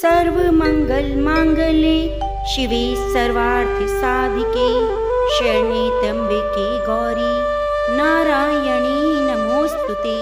सर्वमंगल मांगल्ये शिवे सर्वार्थ साधिके शरण्ये त्र्यंबके गौरी नारायणी नमोस्तुते।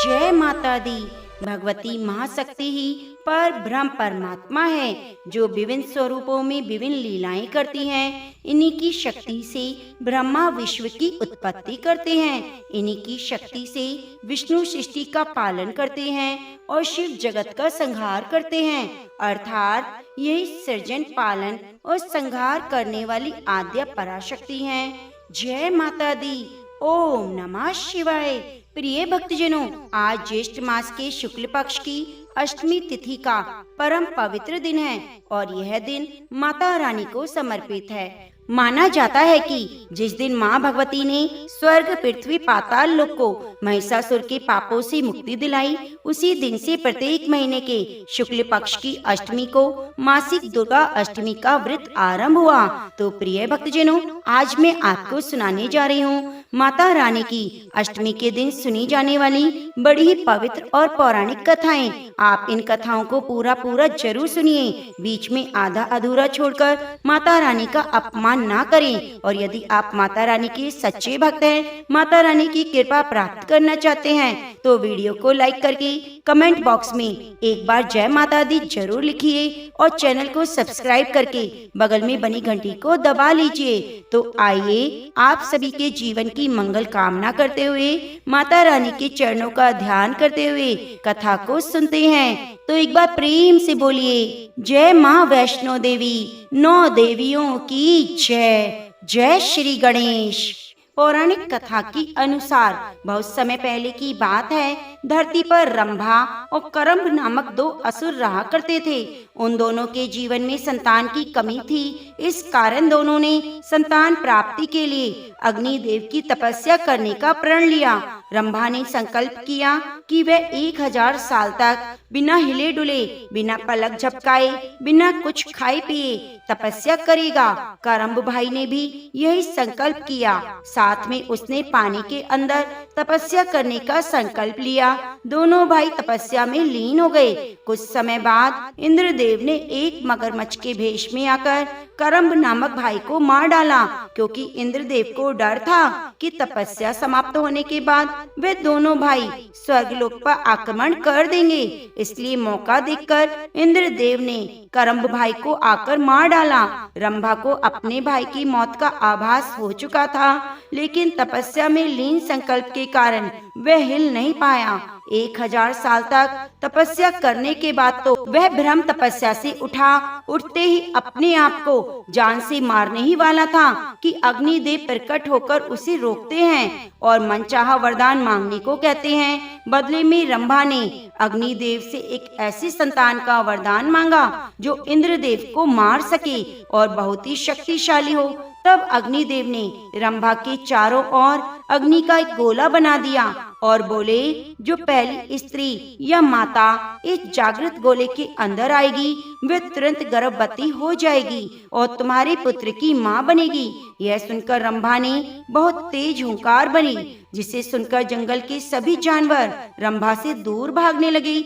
जय माता दी। भगवती महाशक्ति ही पर ब्रह्म परमात्मा है जो विभिन्न स्वरूपों में विभिन्न लीलाएं करती हैं। इन्हीं की शक्ति से ब्रह्मा विश्व की उत्पत्ति करते हैं। इन्हीं की शक्ति से विष्णु सृष्टि का पालन करते हैं और शिव जगत का संहार करते हैं। अर्थात यही सृजन पालन और संहार करने वाली आद्य पराशक्ति हैं। जय माता दी। ओम नमः शिवाय। प्रिय भक्तजनों, आज ज्येष्ठ मास के शुक्ल पक्ष की अष्टमी तिथि का परम पवित्र दिन है और यह दिन माता रानी को समर्पित है। माना जाता है कि जिस दिन माँ भगवती ने स्वर्ग पृथ्वी पाताल लोक को महिषासुर के पापों से मुक्ति दिलाई, उसी दिन से प्रत्येक महीने के शुक्ल पक्ष की अष्टमी को मासिक दुर्गा अष्टमी का व्रत आरंभ हुआ। तो प्रिय भक्तजनों, आज मैं आपको सुनाने जा रही हूँ माता रानी की अष्टमी के दिन सुनी जाने वाली बड़ी ही पवित्र और पौराणिक कथाएं। आप इन कथाओं को पूरा जरूर सुनिए। बीच में आधा अधूरा छोड़कर माता रानी का अपमान ना करें। और यदि आप माता रानी के सच्चे भक्त हैं, माता रानी की कृपा प्राप्त करना चाहते हैं, तो वीडियो को लाइक करके कमेंट बॉक्स में एक बार जय माता दी जरूर लिखिए और चैनल को सब्सक्राइब करके बगल में बनी घंटी को दबा लीजिए। तो आइए आप सभी के जीवन की मंगल कामना करते हुए माता रानी के चरणों का ध्यान करते हुए कथा को सुनते हैं। तो एक बार प्रेम से बोलिए जय माँ वैष्णो देवी, 9 देवियों की जय। जय श्री गणेश। पौराणिक कथा के अनुसार बहुत समय पहले की बात है। धरती पर रंभा और करम्भ नामक 2 असुर रहा करते थे। उन दोनों के जीवन में संतान की कमी थी। इस कारण दोनों ने संतान प्राप्ति के लिए अग्निदेव की तपस्या करने का प्रण लिया। रंभा ने संकल्प किया कि वह 1000 साल तक बिना हिले डुले, बिना पलक झपकाए, बिना कुछ खाए पिए तपस्या करेगा। करम्भ भाई ने भी यही संकल्प किया। साथ में उसने पानी के अंदर तपस्या करने का संकल्प लिया। दोनों भाई तपस्या में लीन हो गए। कुछ समय बाद इंद्रदेव ने एक मगरमच्छ के भेष में आकर करम्भ नामक भाई को मार डाला, क्योंकि इंद्रदेव को डर था कि तपस्या समाप्त होने के बाद वे दोनों भाई स्वर्गलोक पर आक्रमण कर देंगे। इसलिए मौका देखकर इंद्रदेव ने करम्भ भाई को आकर मार डाला। रंभा को अपने भाई की मौत का आभास हो चुका था, लेकिन तपस्या में लीन संकल्प के कारण वह हिल नहीं पाया। 1000 साल तक तपस्या करने के बाद तो वह ब्रह्म तपस्या से उठा। उठते ही अपने आप को जान से मारने ही वाला था कि अग्निदेव प्रकट होकर उसे रोकते हैं और मनचाहा वरदान मांगने को कहते हैं। बदले में रंभा ने अग्निदेव से एक ऐसी संतान का वरदान मांगा जो इंद्रदेव को मार सके और बहुत ही शक्तिशाली हो। तब अग्निदेव ने रंभा के चारों ओर अग्नि का एक गोला बना दिया और बोले, जो पहली स्त्री या माता इस जागृत गोले के अंदर आएगी वह तुरंत गर्भवती हो जाएगी और तुम्हारे पुत्र की माँ बनेगी। यह सुनकर रंभा ने बहुत तेज हुंकार भरी, जिसे सुनकर जंगल के सभी जानवर रंभा से दूर भागने लगे।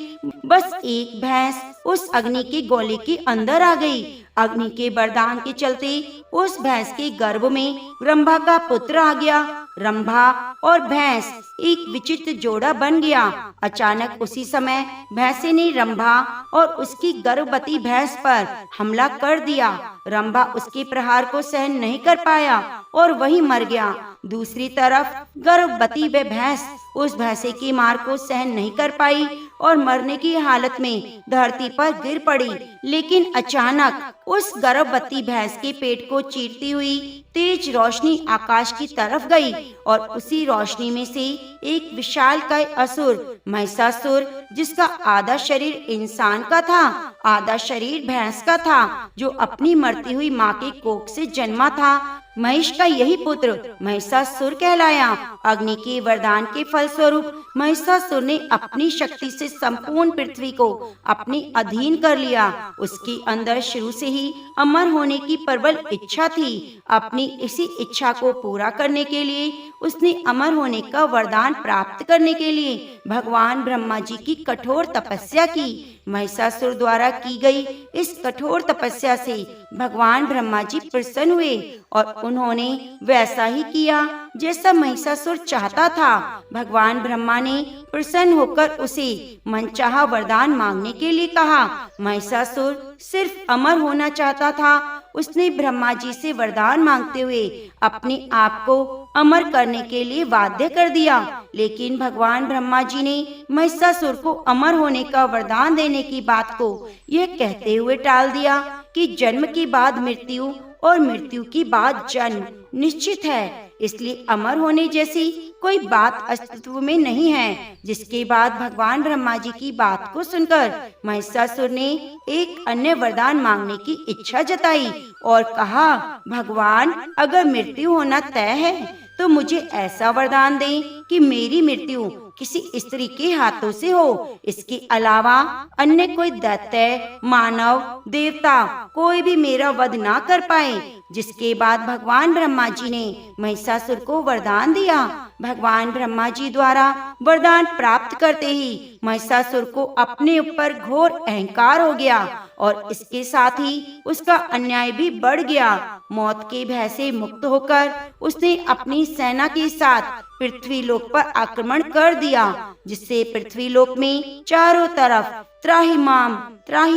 बस एक भैंस उस अग्नि के गोले के अंदर आ गई। अग्नि के वरदान के चलते उस भैंस के गर्भ में रंभा का पुत्र आ गया। रंभा और भैंस एक विचित्र जोड़ा बन गया। अचानक उसी समय भैंसे ने रंभा और उसकी गर्भवती भैंस पर हमला कर दिया। रंभा उसके प्रहार को सहन नहीं कर पाया और वहीं मर गया। दूसरी तरफ गर्भवती वह भैंस उस भैंसे की मार को सहन नहीं कर पाई और मरने की हालत में धरती पर गिर पड़ी। लेकिन अचानक उस गर्भवती भैंस के पेट को चीरती हुई तेज रोशनी आकाश की तरफ गई और उसी रोशनी में से एक विशालकाय असुर महिषासुर, जिसका आधा शरीर इंसान का था, आधा शरीर भैंस का था, जो अपनी मरती हुई माँ के कोख से जन्मा था, महिष का यही पुत्र महिषासुर कहलाया। अग्नि के वरदान के फलस्वरूप महिषासुर ने अपनी शक्ति से संपूर्ण पृथ्वी को अपने अधीन कर लिया। उसके अंदर शुरू से ही अमर होने की प्रबल इच्छा थी। अपनी इसी इच्छा को पूरा करने के लिए उसने अमर होने का वरदान प्राप्त करने के लिए भगवान ब्रह्मा जी की कठोर तपस्या की। महिषासुर द्वारा की गई इस कठोर तपस्या से भगवान ब्रह्मा जी प्रसन्न हुए और उन्होंने वैसा ही किया जैसा महिषासुर चाहता था। भगवान ब्रह्मा ने प्रसन्न होकर उसे मनचाहा वरदान मांगने के लिए कहा। महिषासुर सिर्फ अमर होना चाहता था। उसने ब्रह्मा जी से वरदान मांगते हुए अपने आप को अमर करने के लिए वाध्य कर दिया, लेकिन भगवान ब्रह्मा जी ने महिषासुर को अमर होने का वरदान देने की बात को यह कहते हुए टाल दिया कि जन्म के बाद मृत्यु और मृत्यु के बाद जन्म निश्चित है, इसलिए अमर होने जैसी कोई बात अस्तित्व में नहीं है। जिसके बाद भगवान ब्रह्मा जी की बात को सुनकर महिषासुर ने एक अन्य वरदान मांगने की इच्छा जताई और कहा, भगवान अगर मृत्यु होना तय है तो मुझे ऐसा वरदान दें कि मेरी मृत्यु किसी स्त्री के हाथों से हो। इसके अलावा अन्य कोई दैत्य, मानव, देवता कोई भी मेरा वध ना कर पाए। जिसके बाद भगवान ब्रह्मा जी ने महिषासुर को वरदान दिया। भगवान ब्रह्मा जी द्वारा वरदान प्राप्त करते ही महिषासुर को अपने ऊपर घोर अहंकार हो गया और इसके साथ ही उसका अन्याय भी बढ़ गया। मौत के भय से मुक्त होकर उसने अपनी सेना के साथ पृथ्वीलोक पर आक्रमण कर दिया, जिससे पृथ्वीलोक में चारों तरफ त्राहि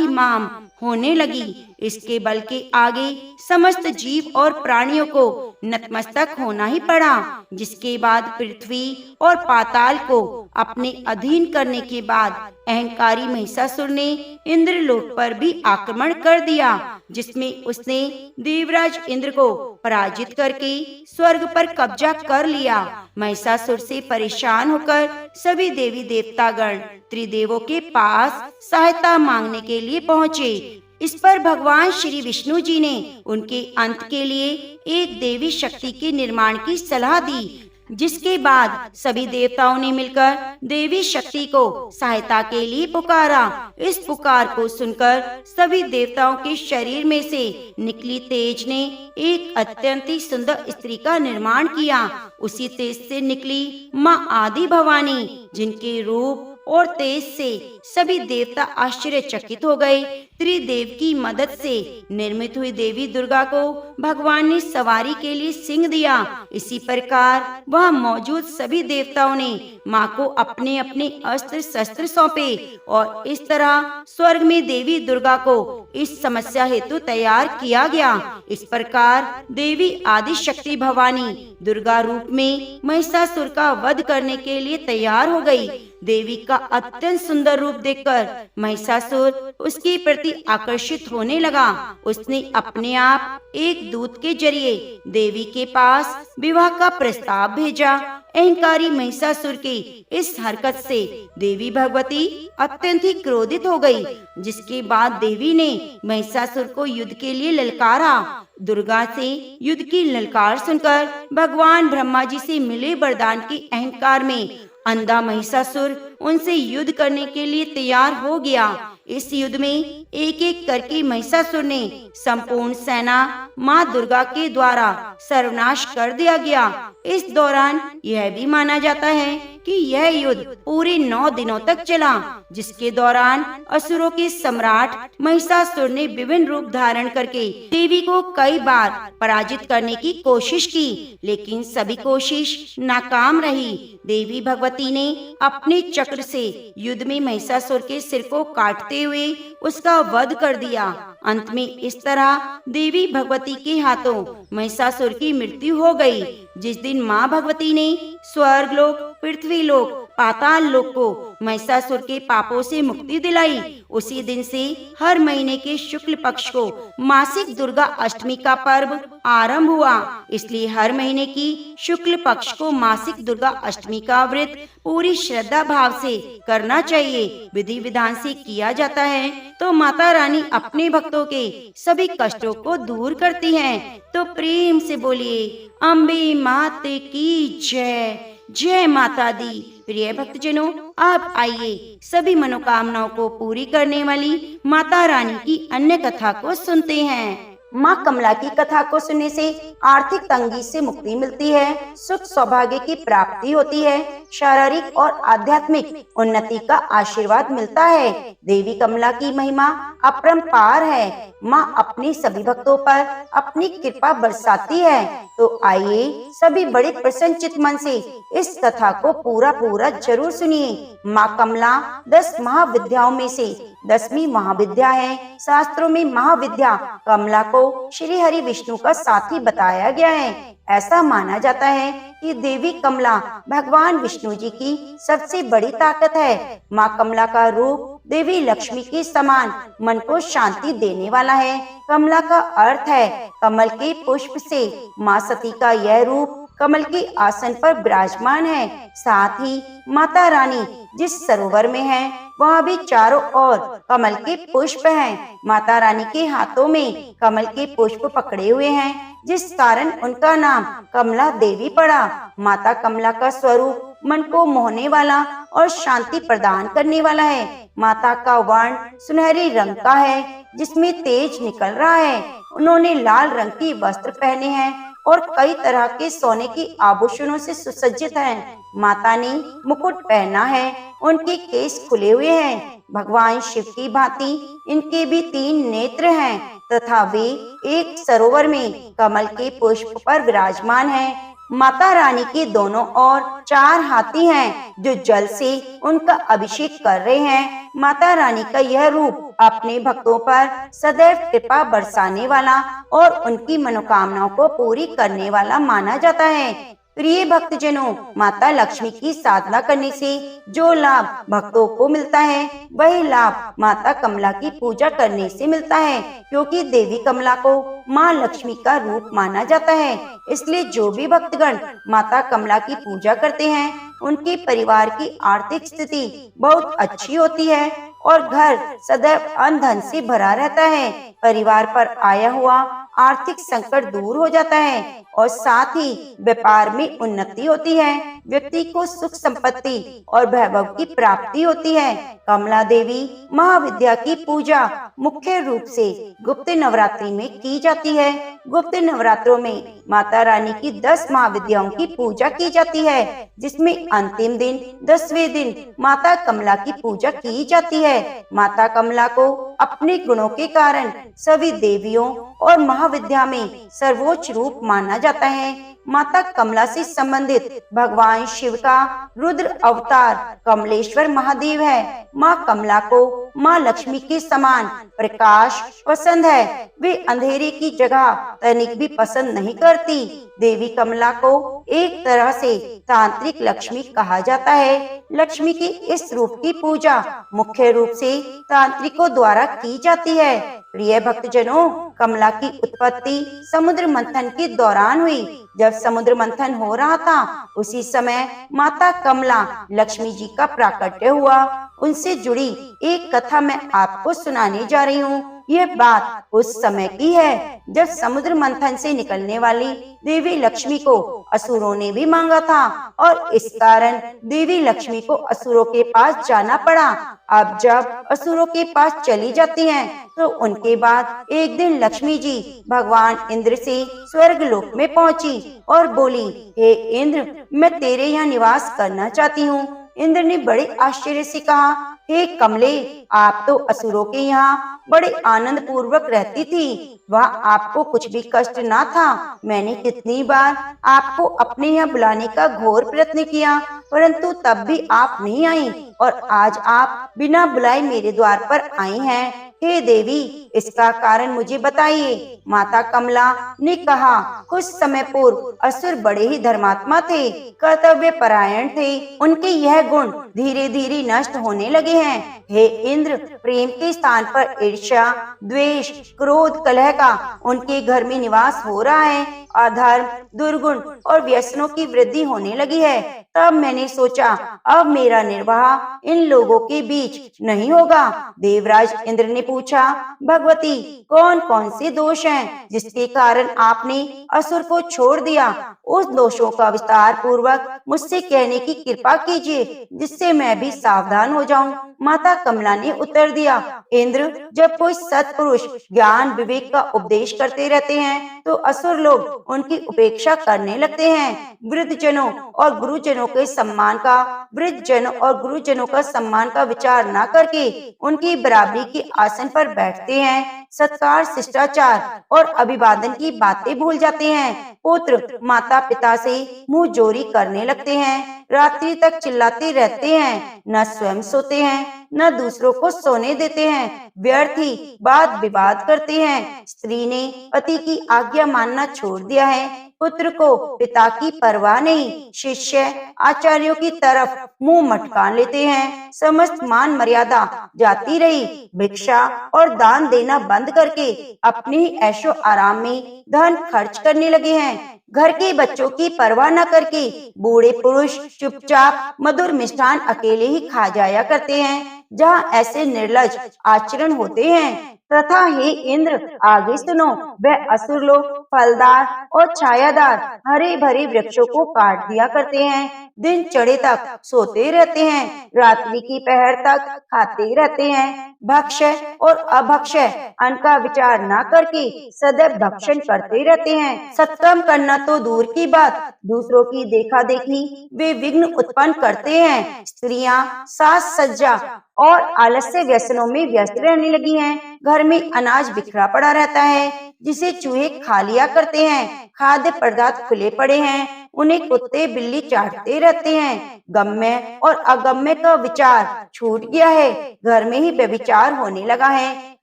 माम होने लगी। इसके बल के आगे समस्त जीव और प्राणियों को नतमस्तक होना ही पड़ा। जिसके बाद पृथ्वी और पाताल को अपने अधीन करने के बाद अहंकारी महिषासुर ने इंद्रलोक पर भी आक्रमण कर दिया, जिसमें उसने देवराज इंद्र को पराजित करके स्वर्ग पर कब्जा कर लिया। महिषासुर से परेशान होकर सभी देवी देवतागण त्रिदेवों के पास सहायता मांगने के लिए पहुँचे। इस पर भगवान श्री विष्णु जी ने उनके अंत के लिए एक देवी शक्ति के निर्माण की सलाह दी, जिसके बाद सभी देवताओं ने मिलकर देवी शक्ति को सहायता के लिए पुकारा। इस पुकार को सुनकर सभी देवताओं के शरीर में से निकली तेज ने एक अत्यंत ही सुंदर स्त्री का निर्माण किया। उसी तेज से निकली माँ आदि भवानी, जिनके रूप और तेज से सभी देवता आश्चर्यचकित हो गए। त्रिदेव की मदद से निर्मित हुई देवी दुर्गा को भगवान ने सवारी के लिए सिंह दिया। इसी प्रकार वह मौजूद सभी देवताओं ने माँ को अपने अपने अस्त्र शस्त्र सौंपे और इस तरह स्वर्ग में देवी दुर्गा को इस समस्या हेतु तैयार किया गया। इस प्रकार देवी आदि शक्ति भवानी दुर्गा रूप में महिषासुर का वध करने के लिए तैयार हो गई। देवी का अत्यंत सुंदर रूप देखकर महिषासुर उसके प्रति आकर्षित होने लगा। उसने अपने आप एक दूत के जरिए देवी के पास विवाह का प्रस्ताव भेजा। अहंकारी महिषासुर की इस हरकत से देवी भगवती अत्यंत ही क्रोधित हो गई, जिसके बाद देवी ने महिषासुर को युद्ध के लिए ललकारा। दुर्गा से युद्ध की ललकार सुनकर भगवान ब्रह्मा जी से मिले वरदान के अहंकार में अंधा महिषासुर उनसे युद्ध करने के लिए तैयार हो गया। इस युद्ध में एक एक करके महिषासुर ने संपूर्ण सेना माँ दुर्गा के द्वारा सर्वनाश कर दिया गया। इस दौरान यह भी माना जाता है कि यह युद्ध पूरे 9 दिनों तक चला, जिसके दौरान असुरों के सम्राट महिषासुर ने विभिन्न रूप धारण करके देवी को कई बार पराजित करने की कोशिश की, लेकिन सभी कोशिश नाकाम रही। देवी भगवती ने अपने चक्र से युद्ध में महिषासुर के सिर को काटते हुए उसका वध कर दिया। अंत में इस तरह देवी भगवती के हाथों महिषासुर की मृत्यु हो गई। जिस दिन माँ भगवती ने स्वर्ग लोक, पृथ्वी लोक, पाताल लोक को महिषासुर के पापों से मुक्ति दिलाई, उसी दिन से हर महीने के शुक्ल पक्ष को मासिक दुर्गा अष्टमी का पर्व आरंभ हुआ। इसलिए हर महीने की शुक्ल पक्ष को मासिक दुर्गा अष्टमी का व्रत पूरी श्रद्धा भाव से करना चाहिए। विधि विधान से किया जाता है तो माता रानी अपने भक्तों के सभी कष्टों को दूर करती हैं। तो प्रेम से बोलिए अम्बे माते की जय। जय माता दी। प्रिय भक्तजनों, आप आइए सभी मनोकामनाओं को पूरी करने वाली माता रानी की अन्य कथा को सुनते हैं। माँ कमला की कथा को सुनने से आर्थिक तंगी से मुक्ति मिलती है, सुख सौभाग्य की प्राप्ति होती है, शारीरिक और आध्यात्मिक उन्नति का आशीर्वाद मिलता है। देवी कमला की महिमा अपरंपार है। माँ अपने सभी भक्तों पर अपनी कृपा बरसाती है। तो आइए सभी बड़े प्रसन्नचित मन से इस कथा को पूरा जरूर सुनिए। माँ कमला 10 महाविद्याओं में से 10वीं महाविद्या है। शास्त्रों में महाविद्या कमला को श्री हरि विष्णु का साथी बताया गया है। ऐसा माना जाता है कि देवी कमला भगवान विष्णु जी की सबसे बड़ी ताकत है। माँ कमला का रूप देवी लक्ष्मी के समान मन को शांति देने वाला है। कमला का अर्थ है कमल के पुष्प से। माँ सती का यह रूप कमल के आसन पर विराजमान है। साथ ही माता रानी जिस सरोवर में है वहाँ भी चारों ओर कमल के पुष्प हैं। माता रानी के हाथों में कमल के पुष्प पकड़े हुए हैं, जिस कारण उनका नाम कमला देवी पड़ा। माता कमला का स्वरूप मन को मोहने वाला और शांति प्रदान करने वाला है। माता का वर्ण सुनहरे रंग का है, जिसमें तेज निकल रहा है। उन्होंने लाल रंग की वस्त्र पहने हैं और कई तरह के सोने के आभूषणों से सुसज्जित हैं। माता ने मुकुट पहना है, उनके केस खुले हुए हैं। भगवान शिव की भांति इनके भी 3 नेत्र हैं तथा वे एक सरोवर में कमल के पुष्प पर विराजमान हैं। माता रानी के दोनों ओर 4 हाथी हैं जो जल से उनका अभिषेक कर रहे हैं। माता रानी का यह रूप अपने भक्तों पर सदैव कृपा बरसाने वाला और उनकी मनोकामनाओं को पूरी करने वाला माना जाता है। प्रिय भक्तजनों, माता लक्ष्मी की साधना करने से जो लाभ भक्तों को मिलता है, वही लाभ माता कमला की पूजा करने से मिलता है। क्योंकि देवी कमला को माँ लक्ष्मी का रूप माना जाता है, इसलिए जो भी भक्तगण माता कमला की पूजा करते हैं, उनके परिवार की आर्थिक स्थिति बहुत अच्छी होती है और घर सदैव अन्न धन से भरा रहता है। परिवार पर आया हुआ आर्थिक संकट दूर हो जाता है और साथ ही व्यापार में उन्नति होती है। व्यक्ति को सुख संपत्ति और वैभव की प्राप्ति होती है। कमला देवी महाविद्या की पूजा मुख्य रूप से गुप्त नवरात्रि में की जाती है। गुप्त नवरात्रों में माता रानी की 10 महाविद्याओं की पूजा की जाती है, जिसमें अंतिम दिन 10वें दिन माता कमला की पूजा की जाती है। माता कमला को अपने गुणों के कारण सभी देवियों और महाविद्या में सर्वोच्च रूप माना जाता है। माता कमला से संबंधित भगवान शिव का रुद्र अवतार कमलेश्वर महादेव है। माँ कमला को माँ लक्ष्मी के समान प्रकाश पसंद है। वे अंधेरे की जगह तनिक भी पसंद नहीं करती। देवी कमला को एक तरह से तांत्रिक लक्ष्मी कहा जाता है। लक्ष्मी की इस रूप की पूजा मुख्य रूप से तांत्रिकों द्वारा की जाती है। प्रिय भक्तजनों, कमला की उत्पत्ति समुद्र मंथन के दौरान हुई। जब समुद्र मंथन हो रहा था, उसी समय माता कमला लक्ष्मी जी का प्राकट्य हुआ। उनसे जुड़ी एक कथा मैं आपको सुनाने जा रही हूँ। यह बात उस समय की है जब समुद्र मंथन से निकलने वाली देवी लक्ष्मी को असुरों ने भी मांगा था और इस कारण देवी लक्ष्मी को असुरों के पास जाना पड़ा। अब जब असुरों के पास चली जाती हैं, तो उनके बाद एक दिन लक्ष्मी जी भगवान इंद्र से स्वर्ग लोक में पहुंची और बोली, हे इंद्र, मैं तेरे यहाँ निवास करना चाहती हूँ। इंद्र ने बड़े आश्चर्य से कहा, हे कमले, आप तो असुरों के यहाँ बड़े आनंद पूर्वक रहती थी। वहाँ आपको कुछ भी कष्ट ना था। मैंने कितनी बार आपको अपने यहाँ बुलाने का घोर प्रयत्न किया, परंतु तब भी आप नहीं आई और आज आप बिना बुलाए मेरे द्वार पर आई हैं। हे देवी, इसका कारण मुझे बताइए। माता कमला ने कहा, कुछ समय पूर्व असुर बड़े ही धर्मात्मा थे, कर्तव्य परायण थे। उनके यह गुण धीरे धीरे नष्ट होने लगे हैं। हे इंद्र, प्रेम के स्थान पर ईर्ष्या, द्वेष, क्रोध, कलह का उनके घर में निवास हो रहा है। अधर्म, दुर्गुण और व्यसनों की वृद्धि होने लगी है। तब मैंने सोचा, अब मेरा निर्वाह इन लोगों के बीच नहीं होगा। देवराज इंद्र ने पूछा, भगवती, कौन कौन से दोष हैं जिसके कारण आपने असुर को छोड़ दिया? उस दोषों का विस्तार पूर्वक मुझसे कहने की कृपा कीजिए, जिससे मैं भी सावधान हो जाऊं। माता कमला ने उत्तर दिया, इंद्र, जब कोई सत्पुरुष ज्ञान विवेक का उपदेश करते रहते हैं तो असुर लोग उनकी उपेक्षा करने लगते हैं। वृद्धजनों और गुरुजनों के सम्मान का वृद्धजनों और गुरुजनों का सम्मान का विचार न करके उनकी बराबरी के आसन पर बैठते हैं। सत्कार, शिष्टाचार और अभिवादन की बातें भूल जाते हैं। पुत्र माता पिता से मुंह जोरी करने लगते हैं। रात्रि तक चिल्लाते रहते हैं, न स्वयं सोते हैं न दूसरों को सोने देते हैं। व्यर्थ ही वाद विवाद करते हैं। स्त्री ने पति की आज्ञा मानना छोड़ दिया है। पुत्र को पिता की परवाह नहीं। शिष्य आचार्यों की तरफ मुंह मटका लेते हैं। समस्त मान मर्यादा जाती रही। भिक्षा और दान देना बंद करके अपने ही ऐशो आराम में धन खर्च करने लगे हैं। घर के बच्चों की परवाह न करके बूढ़े पुरुष चुपचाप मधुर मिष्ठान अकेले ही खा जाया करते हैं। जहाँ ऐसे निर्लज आचरण होते हैं तथा हे इंद्र, आगे सुनो, वह असुर लोग फलदार और छायादार हरे भरे वृक्षों को काट दिया करते हैं। दिन चढ़े तक सोते रहते हैं। रात्रि की पहर तक खाते रहते हैं। भक्ष्य और अभक्ष्य अन्न का विचार न करके सदैव भक्षण करते रहते हैं। सत्कर्म करना तो दूर की बात, दूसरों की देखा देखी वे विघ्न उत्पन्न करते हैं। स्त्रियां साज सज्जा और आलस्य व्यसनों में व्यस्त रहने लगी हैं। घर में अनाज बिखरा पड़ा रहता है जिसे चूहे खा लिया करते हैं। खाद्य पदार्थ खुले पड़े हैं, उन्हें कुत्ते बिल्ली चाटते रहते हैं। गम्य और अगम्य का विचार छूट गया है। घर में ही व्यभिचार होने लगा है।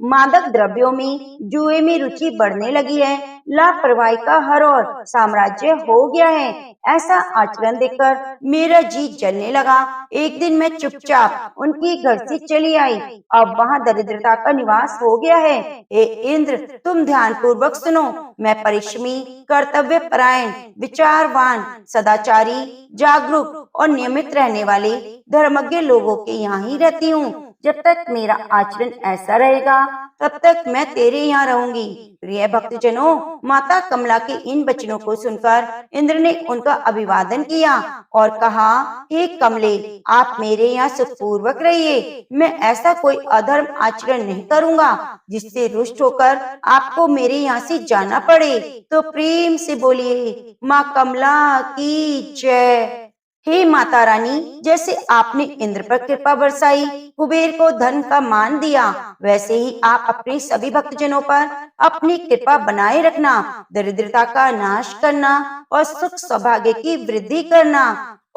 मादक द्रव्यों में जुए में रुचि बढ़ने लगी है। लापरवाही का हर और साम्राज्य हो गया है। ऐसा आचरण देखकर मेरा जी जलने लगा। एक दिन मैं चुपचाप उनके घर से चली आई। अब वहाँ दरिद्रता का निवास हो गया है। हे इंद्र, तुम ध्यान पूर्वक सुनो। मैं परिश्रमी, कर्तव्य परायण, विचारवान, सदाचारी, जागरूक और नियमित रहने वाले धर्मज्ञ लोगों के यहाँ ही रहती हूँ। जब तक मेरा आचरण ऐसा रहेगा तब तक मैं तेरे यहाँ रहूंगी। प्रिय भक्तजनों, माता कमला के इन वचनों को सुनकर इंद्र ने उनका अभिवादन किया और कहा, हे कमले, आप मेरे यहाँ सुखपूर्वक रहिए। मैं ऐसा कोई अधर्म आचरण नहीं करूँगा जिससे रुष्ट होकर आपको मेरे यहाँ से जाना पड़े। तो प्रेम से बोलिए, माँ कमला की जय। हे माता रानी, जैसे आपने इंद्र पर कृपा बरसाई, कुबेर को धन का मान दिया, वैसे ही आप अपने सभी भक्तजनों पर अपनी कृपा बनाए रखना, दरिद्रता का नाश करना और सुख सौभाग्य की वृद्धि करना।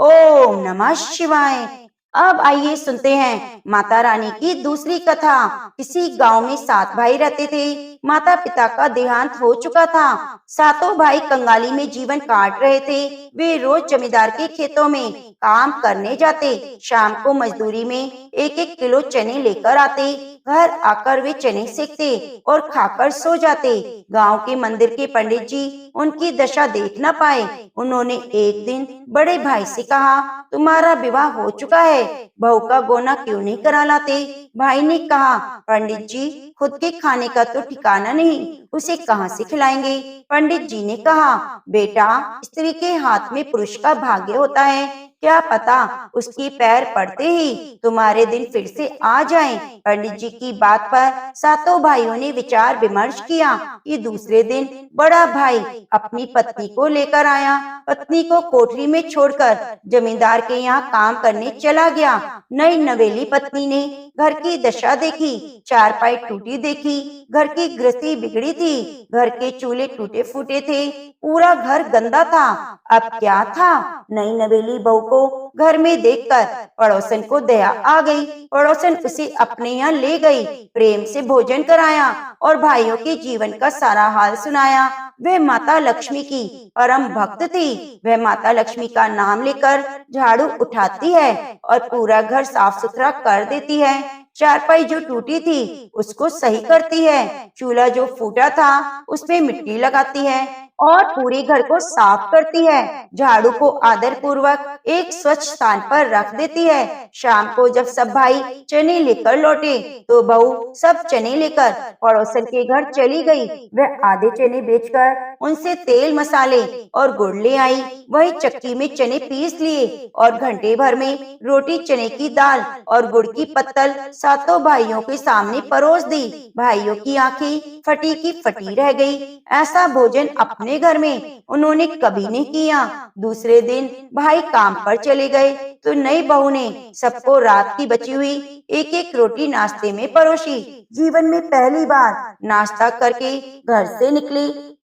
ओम नमः शिवाय। अब आइए सुनते हैं माता रानी की दूसरी कथा। किसी गांव में 7 भाई रहते थे। माता पिता का देहांत हो चुका था। सातों भाई कंगाली में जीवन काट रहे थे। वे रोज जमींदार के खेतों में काम करने जाते। शाम को मजदूरी में 1-1 किलो चने लेकर आते। घर आकर वे चने सेकते और खाकर सो जाते। गांव के मंदिर के पंडित जी उनकी दशा देख न पाए। उन्होंने एक दिन बड़े भाई से कहा, तुम्हारा विवाह हो चुका है, बहू का गोना क्यों नहीं करा लाते? भाई ने कहा, पंडित जी, खुद के खाने का तो ठिकाना नहीं, उसे कहाँ से खिलाएंगे? पंडित जी ने कहा, बेटा, स्त्री के हाथ में पुरुष का भाग्य होता है, क्या पता उसकी पैर पड़ते ही तुम्हारे दिन फिर से आ जाएं। पंडित जी की बात पर सातों भाइयों ने विचार विमर्श किया कि दूसरे दिन बड़ा भाई अपनी पत्नी को लेकर आया। पत्नी को कोठरी में छोड़कर जमींदार के यहाँ काम करने चला गया। नई नवेली पत्नी ने घर की दशा देखी, चारपाई टूटी देखी, घर की गृहस्थी बिगड़ी थी, घर के चूल्हे टूटे फूटे थे, पूरा घर गंदा था। अब क्या था, नई नवेली बहू को घर में देखकर पड़ोसन को दया आ गई। पड़ोसन उसे अपने यहाँ ले गई, प्रेम से भोजन कराया और भाइयों के जीवन का सारा हाल सुनाया। वह माता लक्ष्मी की परम भक्त थी। वह माता लक्ष्मी का नाम लेकर झाड़ू उठाती है और पूरा घर साफ सुथरा कर देती है। चारपाई जो टूटी थी उसको सही करती है। चूल्हा जो फूटा था उसमें मिट्टी लगाती है। और पूरे घर को साफ करती है। झाड़ू को आदर पूर्वक एक स्वच्छ स्थान पर रख देती है। शाम को जब सब भाई चने लेकर लौटे तो बहू सब चने लेकर पड़ोसन के घर चली गई। वह आधे चने बेचकर उनसे तेल मसाले और गुड़ ले आई। वही चक्की में चने पीस लिए और घंटे भर में रोटी, चने की दाल और गुड़ की पत्तल सातों भाइयों के सामने परोस दी। भाइयों की आंखें फटी की फटी रह गई। ऐसा भोजन अपने घर में उन्होंने कभी नहीं किया। दूसरे दिन भाई काम पर चले गए तो नई बहू ने सबको रात की बची हुई एक एक रोटी नाश्ते में परोसी। जीवन में पहली बार नाश्ता करके घर से निकली।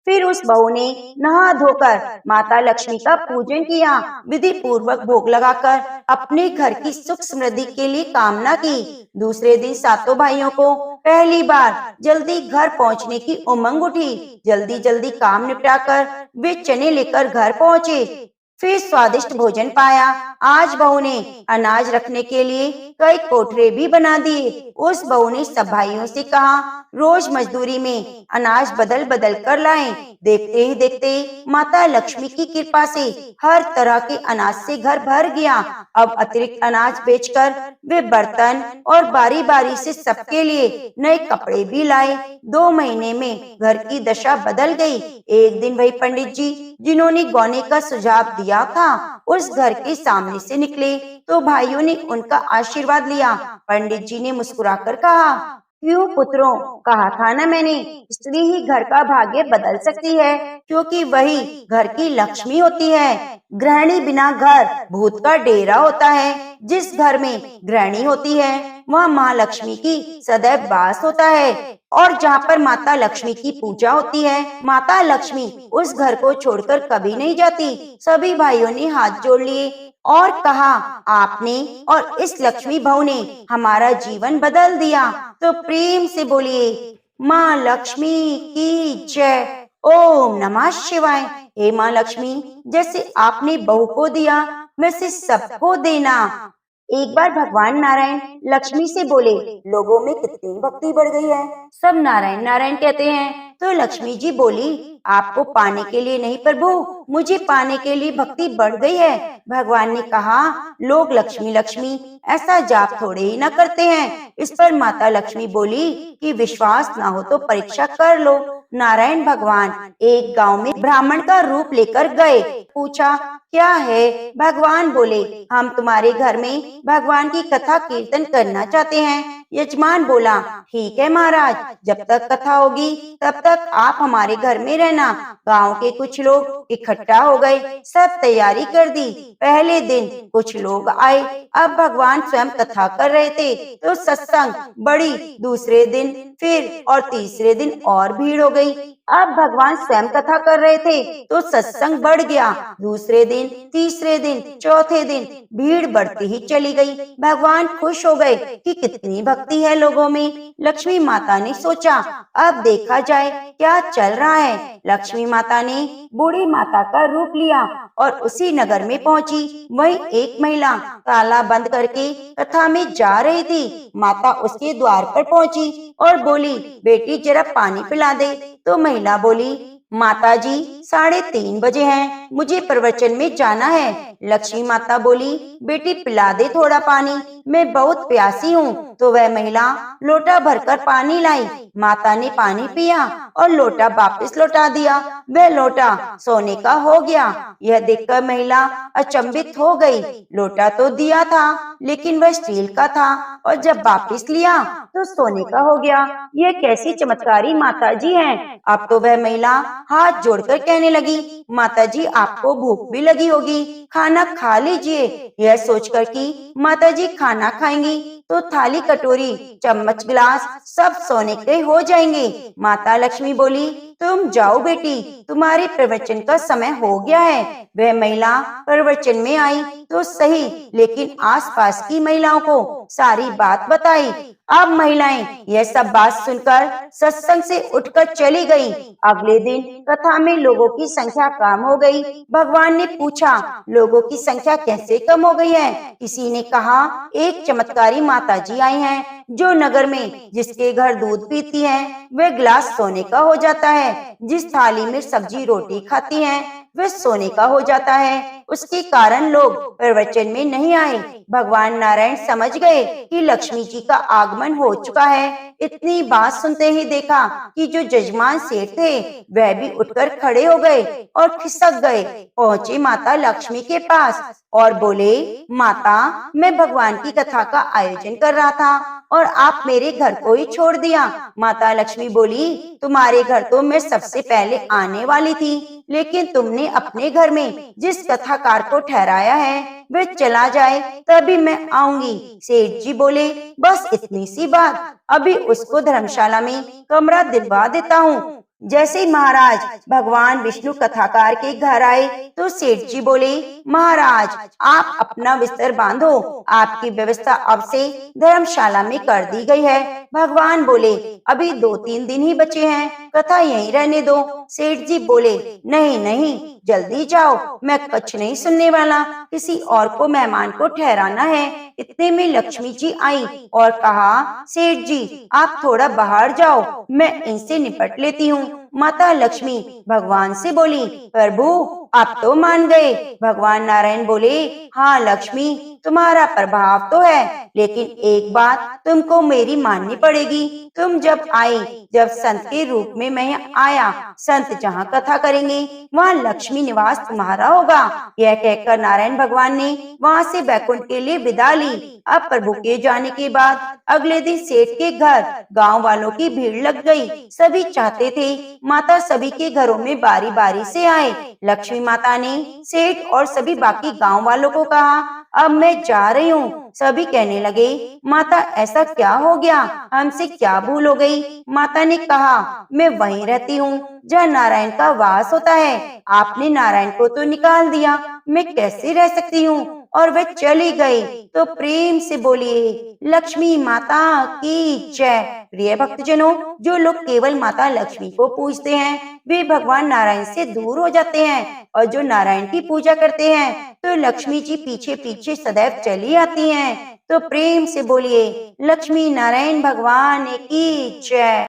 फिर उस बहू ने नहा धोकर माता लक्ष्मी का पूजन किया। विधि पूर्वक भोग लगाकर अपने घर की सुख समृद्धि के लिए कामना की। दूसरे दिन सातों भाइयों को पहली बार जल्दी घर पहुंचने की उमंग उठी। जल्दी जल्दी काम निपटाकर वे चने लेकर घर पहुंचे। फिर स्वादिष्ट भोजन पाया। आज बहू ने अनाज रखने के लिए कई कोठरे भी बना दिए। उस बहू ने सब भाइयों से कहा, रोज मजदूरी में अनाज बदल बदल कर लाएं। देखते ही देखते माता लक्ष्मी की कृपा से हर तरह के अनाज से घर भर गया। अब अतिरिक्त अनाज बेचकर वे बर्तन और बारी बारी से सबके लिए नए कपड़े भी लाए। 2 महीने में घर की दशा बदल गई। एक दिन वही पंडित जी जिन्होंने गौने का सुझाव दिया था उस घर के सामने से निकले तो भाइयों ने उनका आशीर्वाद लिया। पंडित जी ने मुस्कुराकर कहा, क्यों पुत्रों, कहा था ना मैंने, स्त्री ही घर का भाग्य बदल सकती है क्योंकि वही घर की लक्ष्मी होती है। गृहिणी बिना घर भूत का डेरा होता है। जिस घर में गृहिणी होती है वहाँ माँ लक्ष्मी की सदैव वास होता है और जहाँ पर माता लक्ष्मी की पूजा होती है माता लक्ष्मी उस घर को छोड़कर कभी नहीं जाती। सभी भाइयों ने हाथ जोड़ लिए और कहा, आपने और इस लक्ष्मी बहू ने हमारा जीवन बदल दिया। तो प्रेम से बोलिए, माँ लक्ष्मी की जय। ओम नमः शिवाय। हे माँ लक्ष्मी, जैसे आपने बहू को दिया वैसे सबको देना। एक बार भगवान नारायण लक्ष्मी से बोले, लोगों में कितनी भक्ति बढ़ गई है, सब नारायण नारायण कहते हैं। तो लक्ष्मी जी बोली, आपको पाने के लिए नहीं प्रभु, मुझे पाने के लिए भक्ति बढ़ गई है। भगवान ने कहा, लोग लक्ष्मी लक्ष्मी ऐसा जाप थोड़े ही ना करते हैं। इस पर माता लक्ष्मी बोली कि विश्वास ना हो तो परीक्षा कर लो। नारायण भगवान एक गांव में ब्राह्मण का रूप लेकर गए। पूछा, क्या है? भगवान बोले, हम तुम्हारे घर में भगवान की कथा कीर्तन करना चाहते हैं। यजमान बोला, ठीक है महाराज, जब तक कथा होगी तब तक आप हमारे घर में रहना। गांव के कुछ लोग इकट्ठा हो गए, सब तैयारी कर दी। पहले दिन कुछ लोग आए। अब भगवान स्वयं कथा कर रहे थे तो सत्संग बढ़ी। दूसरे दिन फिर और तीसरे दिन और भीड़ हो गई। अब भगवान स्वयं कथा कर रहे थे तो सत्संग बढ़ गया। दूसरे दिन, तीसरे दिन, चौथे दिन भीड़ बढ़ती ही चली गई। भगवान खुश हो गए कि कितनी भक्ति है लोगों में। लक्ष्मी माता ने सोचा, अब देखा जाए क्या चल रहा है। लक्ष्मी माता ने बूढ़ी माता का रूप लिया और उसी नगर में पहुंची। वहीं एक महिला ताला बंद करके कथा में जा रही थी। माता उसके द्वार पर पहुंची और बोली, बेटी जरा पानी पिला दे। तो महिला बोली, माता जी 3:30 बजे हैं, मुझे प्रवचन में जाना है। लक्ष्मी माता बोली, बेटी पिला दे थोड़ा पानी, मैं बहुत प्यासी हूँ। तो वह महिला लोटा भरकर पानी लाई। माता ने पानी पिया और लोटा वापस लौटा दिया। वह लोटा सोने का हो गया। यह देखकर महिला अचंभित हो गई। लोटा तो दिया था लेकिन वह स्टील का था और जब वापस लिया तो सोने का हो गया। यह कैसी चमत्कारी माता जी हैं। अब तो वह महिला हाथ जोड़कर कहने लगी, माता जी आपको भूख भी लगी होगी, खाना खा लीजिए। यह सोचकर कि माता जी खाना खाएंगी तो थाली, कटोरी, चम्मच, गिलास सब सोने के हो जाएंगे। माता लक्ष्मी बोली, तुम जाओ बेटी, तुम्हारे प्रवचन का समय हो गया है। वह महिला प्रवचन में आई तो सही, लेकिन आसपास की महिलाओं को सारी बात बताई। अब महिलाएं यह सब बात सुनकर सत्संग से उठकर चली गईं। अगले दिन कथा में लोगों की संख्या कम हो गई। भगवान ने पूछा, लोगों की संख्या कैसे कम हो गई है? किसी ने कहा, एक चमत्कारी माता जी आई हैं, जो नगर में जिसके घर दूध पीती हैं, वह गिलास सोने का हो जाता है। जिस थाली में सब्जी रोटी खाती हैं, वह सोने का हो जाता है। उसके कारण लोग प्रवचन में नहीं आए। भगवान नारायण समझ गए कि लक्ष्मी जी का आगमन हो चुका है। इतनी बात सुनते ही देखा कि जो जजमान सेठ थे वह भी उठकर खड़े हो गए और खिसक गए। पहुंचे माता लक्ष्मी के पास और बोले, माता, मैं भगवान की कथा का आयोजन कर रहा था और आप मेरे घर को ही छोड़ दिया। माता लक्ष्मी बोली, तुम्हारे घर तो मैं सबसे पहले आने वाली थी, लेकिन तुमने अपने घर में जिस कथाकार को ठहराया है वह चला जाए तभी मैं आऊंगी। सेठ जी बोले, बस इतनी सी बात, अभी उसको धर्मशाला में कमरा दिलवा देता हूँ। जैसे ही महाराज भगवान विष्णु कथाकार के घर आए तो सेठ जी बोले, महाराज, आप अपना बिस्तर बांधो, आपकी व्यवस्था अब से धर्मशाला में कर दी गई है। भगवान बोले, अभी 2-3 दिन ही बचे हैं, कथा यहीं रहने दो। सेठ जी बोले, नहीं नहीं, जल्दी जाओ, मैं कुछ नहीं सुनने वाला, किसी और को मेहमान को ठहराना है। इतने में लक्ष्मी जी आई और कहा, सेठ जी, आप थोड़ा बाहर जाओ, मैं इनसे निपट लेती हूँ। माता लक्ष्मी भगवान से बोली, प्रभु, आप तो मान गए। भगवान नारायण बोले, हाँ लक्ष्मी, तुम्हारा प्रभाव तो है, लेकिन एक बात तुमको मेरी माननी पड़ेगी। तुम जब आई, जब संत के रूप में मैं आया, संत जहाँ कथा करेंगे वहाँ लक्ष्मी निवास तुम्हारा होगा। यह कहकर नारायण भगवान ने वहाँ से बैकुंठ के लिए विदा ली। अब प्रभु के जाने के बाद अगले दिन सेठ के घर गांव वालों की भीड़ लग गई। सभी चाहते थे माता सभी के घरों में बारी बारी से आए। लक्ष्मी माता ने सेठ और सभी बाकी गांव वालों को कहा, अब मैं जा रही हूँ। सभी कहने लगे, माता, ऐसा क्या हो गया, हमसे क्या भूल हो गई? माता ने कहा, मैं वहीं रहती हूँ जहाँ नारायण का वास होता है। आपने नारायण को तो निकाल दिया, मैं कैसे रह सकती हूँ? और वह चली गई। तो प्रेम से बोलिए, लक्ष्मी माता की जय। प्रिय भक्तजनों, जो लोग केवल माता लक्ष्मी को पूजते हैं वे भगवान नारायण से दूर हो जाते हैं, और जो नारायण की पूजा करते हैं तो लक्ष्मी जी पीछे पीछे सदैव चली आती हैं। तो प्रेम से बोलिए, लक्ष्मी नारायण भगवान की जय।